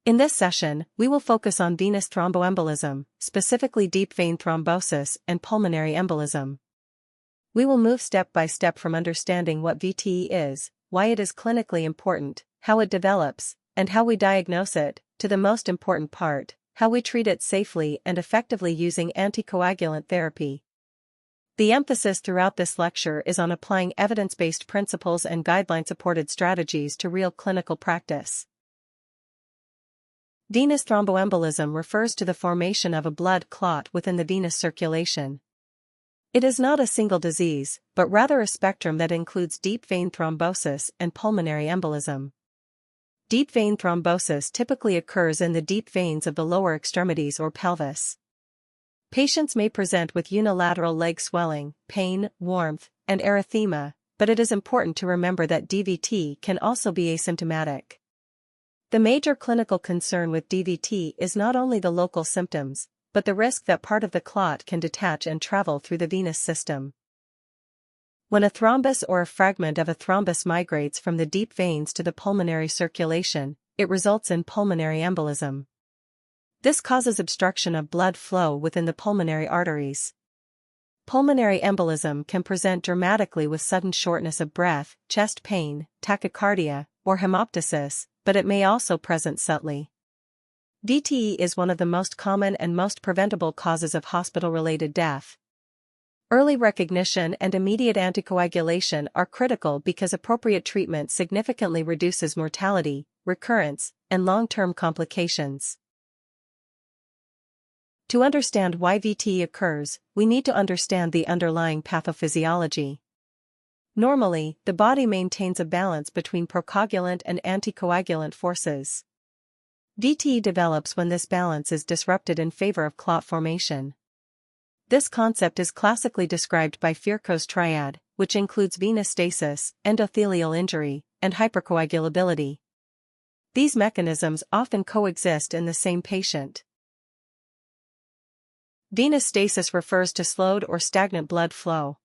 In this session, we will focus on venous thromboembolism, specifically deep vein thrombosis and pulmonary embolism. We will move step by step from understanding what VTE is, why it is clinically important, how it develops, and how we diagnose it, to the most important part, how we treat it safely and effectively using anticoagulant therapy. The emphasis throughout this lecture is on applying evidence-based principles and guideline-supported strategies to real clinical practice. Venous thromboembolism refers to the formation of a blood clot within the venous circulation. It is not a single disease, but rather a spectrum that includes deep vein thrombosis and pulmonary embolism. Deep vein thrombosis typically occurs in the deep veins of the lower extremities or pelvis. Patients may present with unilateral leg swelling, pain, warmth, and erythema, but it is important to remember that DVT can also be asymptomatic. The major clinical concern with DVT is not only the local symptoms, but the risk that part of the clot can detach and travel through the venous system. When a thrombus or a fragment of a thrombus migrates from the deep veins to the pulmonary circulation, it results in pulmonary embolism. This causes obstruction of blood flow within the pulmonary arteries. Pulmonary embolism can present dramatically with sudden shortness of breath, chest pain, tachycardia, or hemoptysis, but it may also present subtly. VTE is one of the most common and most preventable causes of hospital-related death. Early recognition and immediate anticoagulation are critical because appropriate treatment significantly reduces mortality, recurrence, and long-term complications. To understand why VTE occurs, we need to understand the underlying pathophysiology. Normally, the body maintains a balance between procoagulant and anticoagulant forces. VTE develops when this balance is disrupted in favor of clot formation. This concept is classically described by Firko's triad, which includes venous stasis, endothelial injury, and hypercoagulability. These mechanisms often coexist in the same patient. Venous stasis refers to slowed or stagnant blood flow.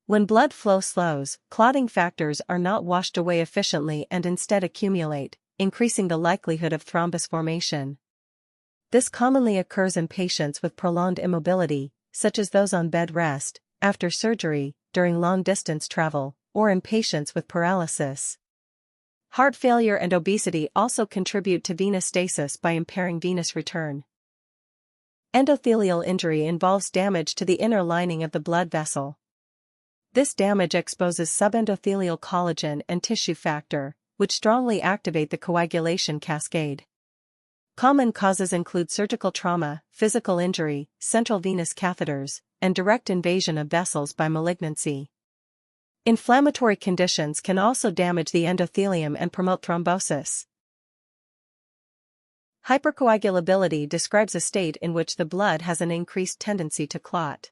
When blood flow slows, clotting factors are not washed away efficiently and instead accumulate, increasing the likelihood of thrombus formation. This commonly occurs in patients with prolonged immobility, such as those on bed rest, after surgery, during long-distance travel, or in patients with paralysis. Heart failure and obesity also contribute to venous stasis by impairing venous return. Endothelial injury involves damage to the inner lining of the blood vessel. This damage exposes subendothelial collagen and tissue factor, which strongly activate the coagulation cascade. Common causes include surgical trauma, physical injury, central venous catheters, and direct invasion of vessels by malignancy. Inflammatory conditions can also damage the endothelium and promote thrombosis. Hypercoagulability describes a state in which the blood has an increased tendency to clot.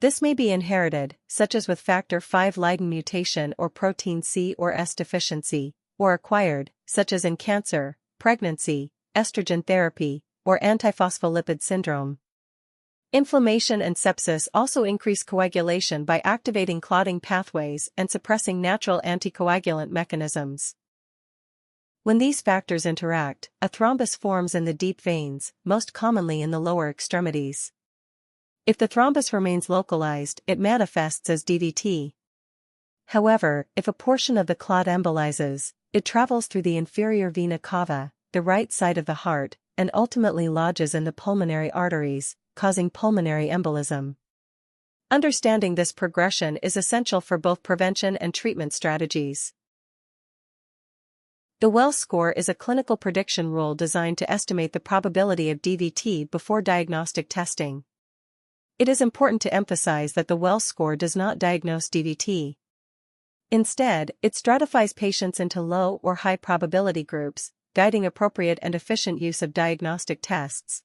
This may be inherited, such as with factor V Leiden mutation or protein C or S deficiency, or acquired, such as in cancer, pregnancy, estrogen therapy, or antiphospholipid syndrome. Inflammation and sepsis also increase coagulation by activating clotting pathways and suppressing natural anticoagulant mechanisms. When these factors interact, a thrombus forms in the deep veins, most commonly in the lower extremities. If the thrombus remains localized, it manifests as DVT. However, if a portion of the clot embolizes, it travels through the inferior vena cava, the right side of the heart, and ultimately lodges in the pulmonary arteries, causing pulmonary embolism. Understanding this progression is essential for both prevention and treatment strategies. The Wells score is a clinical prediction rule designed to estimate the probability of DVT before diagnostic testing. It is important to emphasize that the Wells score does not diagnose DVT. Instead, it stratifies patients into low or high probability groups, guiding appropriate and efficient use of diagnostic tests.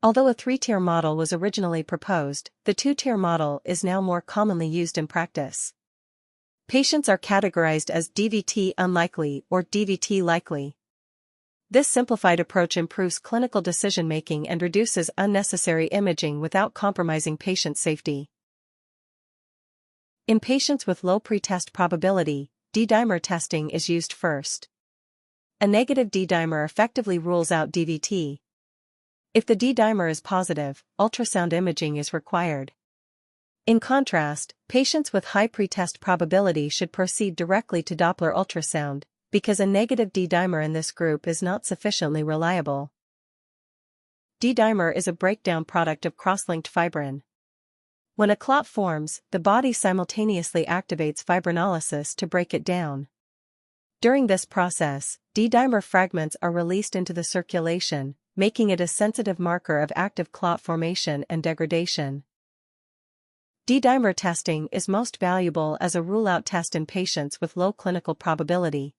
Although a three-tier model was originally proposed, the two-tier model is now more commonly used in practice. Patients are categorized as DVT unlikely or DVT likely. This simplified approach improves clinical decision-making and reduces unnecessary imaging without compromising patient safety. In patients with low pretest probability, D-dimer testing is used first. a negative D-dimer effectively rules out DVT. If the D-dimer is positive, ultrasound imaging is required. In contrast, patients with high pretest probability should proceed directly to Doppler ultrasound, because a negative D-dimer in this group is not sufficiently reliable. D-dimer is a breakdown product of cross-linked fibrin. When a clot forms, the body simultaneously activates fibrinolysis to break it down. During this process, D-dimer fragments are released into the circulation, making it a sensitive marker of active clot formation and degradation. D-dimer testing is most valuable as a rule-out test in patients with low clinical probability.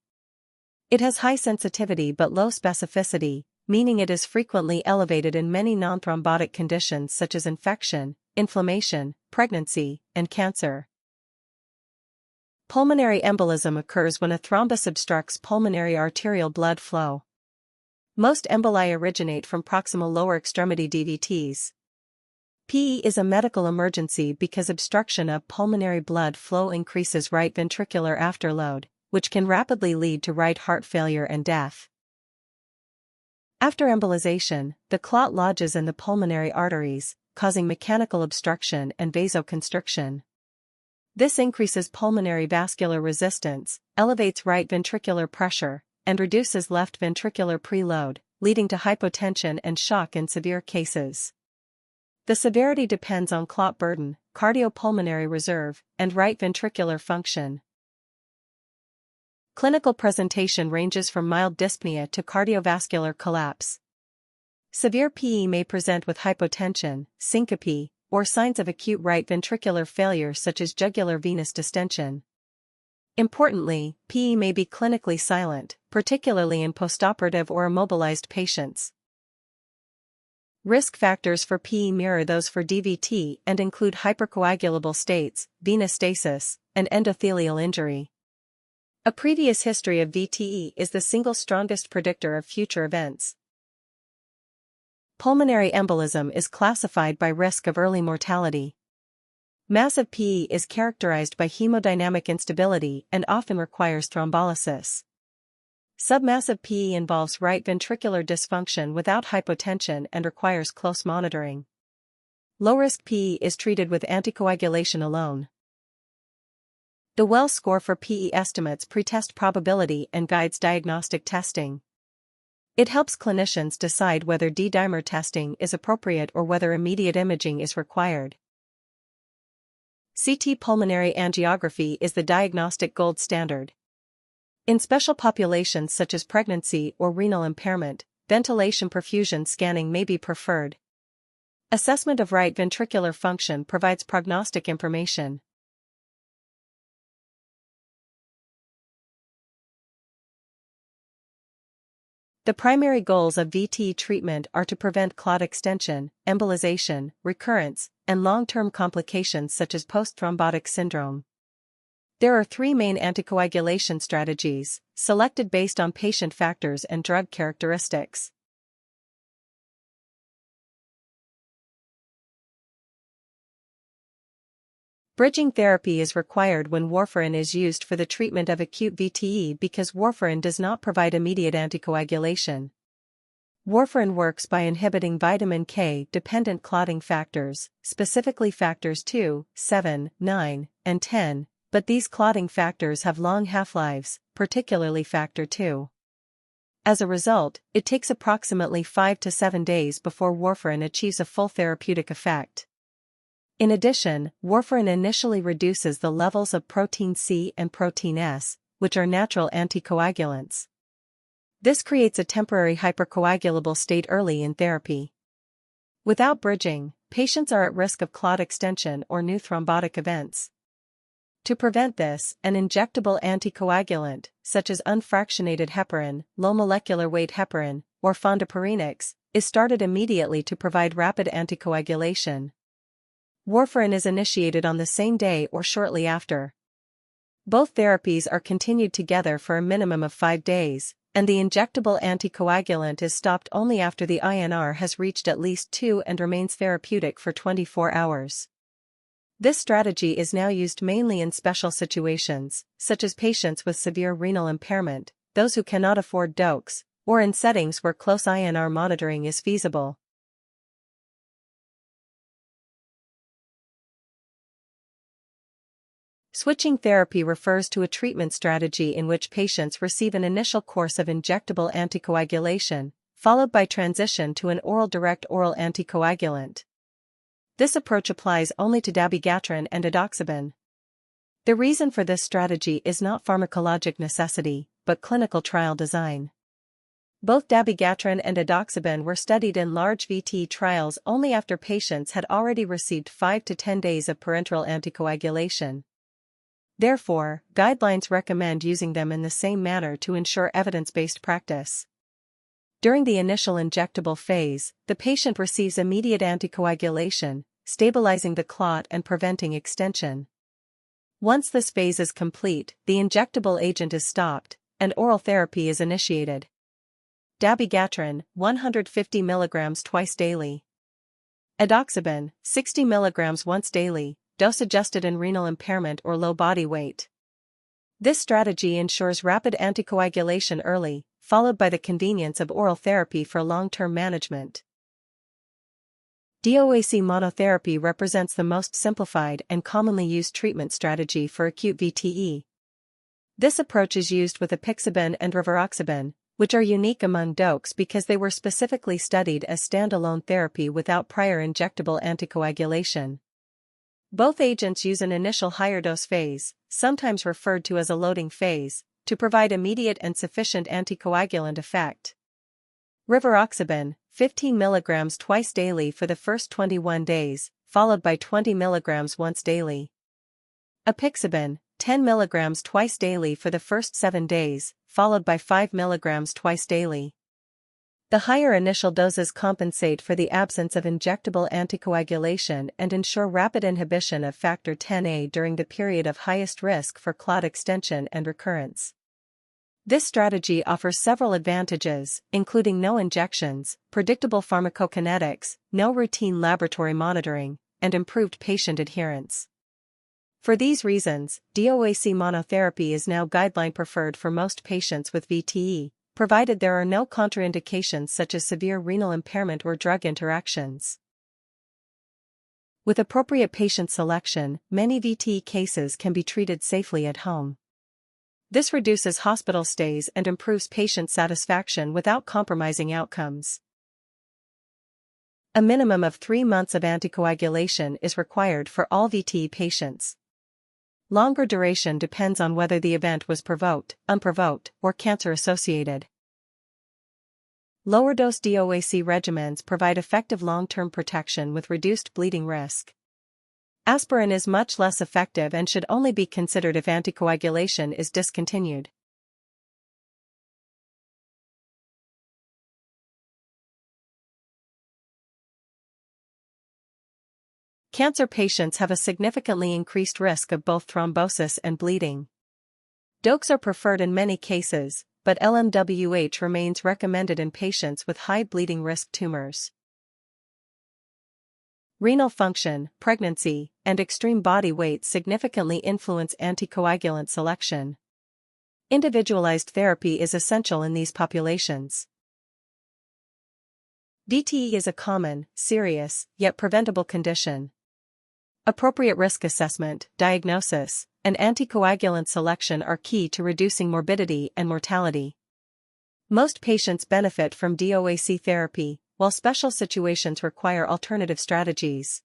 It has high sensitivity but low specificity, meaning it is frequently elevated in many non-thrombotic conditions such as infection, inflammation, pregnancy, and cancer. Pulmonary embolism occurs when a thrombus obstructs pulmonary arterial blood flow. Most emboli originate from proximal lower extremity DVTs. PE is a medical emergency because obstruction of pulmonary blood flow increases right ventricular afterload, which can rapidly lead to right heart failure and death. After embolization, the clot lodges in the pulmonary arteries, causing mechanical obstruction and vasoconstriction. This increases pulmonary vascular resistance, elevates right ventricular pressure, and reduces left ventricular preload, leading to hypotension and shock in severe cases. The severity depends on clot burden, cardiopulmonary reserve, and right ventricular function. Clinical presentation ranges from mild dyspnea to cardiovascular collapse. Severe PE may present with hypotension, syncope, or signs of acute right ventricular failure such as jugular venous distension. Importantly, PE may be clinically silent, particularly in postoperative or immobilized patients. Risk factors for PE mirror those for DVT and include hypercoagulable states, venous stasis, and endothelial injury. A previous history of VTE is the single strongest predictor of future events. Pulmonary embolism is classified by risk of early mortality. Massive PE is characterized by hemodynamic instability and often requires thrombolysis. Submassive PE involves right ventricular dysfunction without hypotension and requires close monitoring. Low-risk PE is treated with anticoagulation alone. The Wells score for PE estimates pretest probability and guides diagnostic testing. It helps clinicians decide whether D-dimer testing is appropriate or whether immediate imaging is required. CT pulmonary angiography is the diagnostic gold standard. In special populations such as pregnancy or renal impairment, ventilation perfusion scanning may be preferred. Assessment of right ventricular function provides prognostic information. The primary goals of VTE treatment are to prevent clot extension, embolization, recurrence, and long-term complications such as post-thrombotic syndrome. There are three main anticoagulation strategies, selected based on patient factors and drug characteristics. Bridging therapy is required when warfarin is used for the treatment of acute VTE because warfarin does not provide immediate anticoagulation. Warfarin works by inhibiting vitamin K-dependent clotting factors, specifically factors 2, 7, 9, and 10, but these clotting factors have long half-lives, particularly factor 2. As a result, it takes approximately 5 to 7 days before warfarin achieves a full therapeutic effect. In addition, warfarin initially reduces the levels of protein C and protein S, which are natural anticoagulants. This creates a temporary hypercoagulable state early in therapy. Without bridging, patients are at risk of clot extension or new thrombotic events. To prevent this, an injectable anticoagulant, such as unfractionated heparin, low molecular weight heparin, or fondaparinux, is started immediately to provide rapid anticoagulation. Warfarin is initiated on the same day or shortly after. Both therapies are continued together for a minimum of 5 days, and the injectable anticoagulant is stopped only after the INR has reached at least 2 and remains therapeutic for 24 hours. This strategy is now used mainly in special situations, such as patients with severe renal impairment, those who cannot afford DOACs, or in settings where close INR monitoring is feasible. Switching therapy refers to a treatment strategy in which patients receive an initial course of injectable anticoagulation, followed by transition to an direct oral anticoagulant. This approach applies only to dabigatran and edoxaban. The reason for this strategy is not pharmacologic necessity, but clinical trial design. Both dabigatran and edoxaban were studied in large VT trials only after patients had already received 5 to 10 days of parenteral anticoagulation. Therefore, guidelines recommend using them in the same manner to ensure evidence-based practice. During the initial injectable phase, the patient receives immediate anticoagulation, stabilizing the clot and preventing extension. Once this phase is complete, the injectable agent is stopped, and oral therapy is initiated. Dabigatran, 150 mg twice daily. Edoxaban, 60 mg once daily, dose-adjusted in renal impairment or low body weight. This strategy ensures rapid anticoagulation early, followed by the convenience of oral therapy for long-term management. DOAC monotherapy represents the most simplified and commonly used treatment strategy for acute VTE. This approach is used with apixaban and rivaroxaban, which are unique among DOACs because they were specifically studied as standalone therapy without prior injectable anticoagulation. Both agents use an initial higher dose phase, sometimes referred to as a loading phase, to provide immediate and sufficient anticoagulant effect. Rivaroxaban, 15 mg twice daily for the first 21 days, followed by 20 mg once daily. Apixaban, 10 mg twice daily for the first 7 days, followed by 5 mg twice daily. The higher initial doses compensate for the absence of injectable anticoagulation and ensure rapid inhibition of factor Xa during the period of highest risk for clot extension and recurrence. This strategy offers several advantages, including no injections, predictable pharmacokinetics, no routine laboratory monitoring, and improved patient adherence. For these reasons, DOAC monotherapy is now guideline preferred for most patients with VTE, provided there are no contraindications such as severe renal impairment or drug interactions. With appropriate patient selection, many VTE cases can be treated safely at home. This reduces hospital stays and improves patient satisfaction without compromising outcomes. A minimum of 3 months of anticoagulation is required for all VTE patients. Longer duration depends on whether the event was provoked, unprovoked, or cancer-associated. Lower-dose DOAC regimens provide effective long-term protection with reduced bleeding risk. Aspirin is much less effective and should only be considered if anticoagulation is discontinued. Cancer patients have a significantly increased risk of both thrombosis and bleeding. DOACs are preferred in many cases, but LMWH remains recommended in patients with high bleeding risk tumors. Renal function, pregnancy, and extreme body weight significantly influence anticoagulant selection. Individualized therapy is essential in these populations. VTE is a common, serious, yet preventable condition. Appropriate risk assessment, diagnosis, and anticoagulant selection are key to reducing morbidity and mortality. Most patients benefit from DOAC therapy, while special situations require alternative strategies.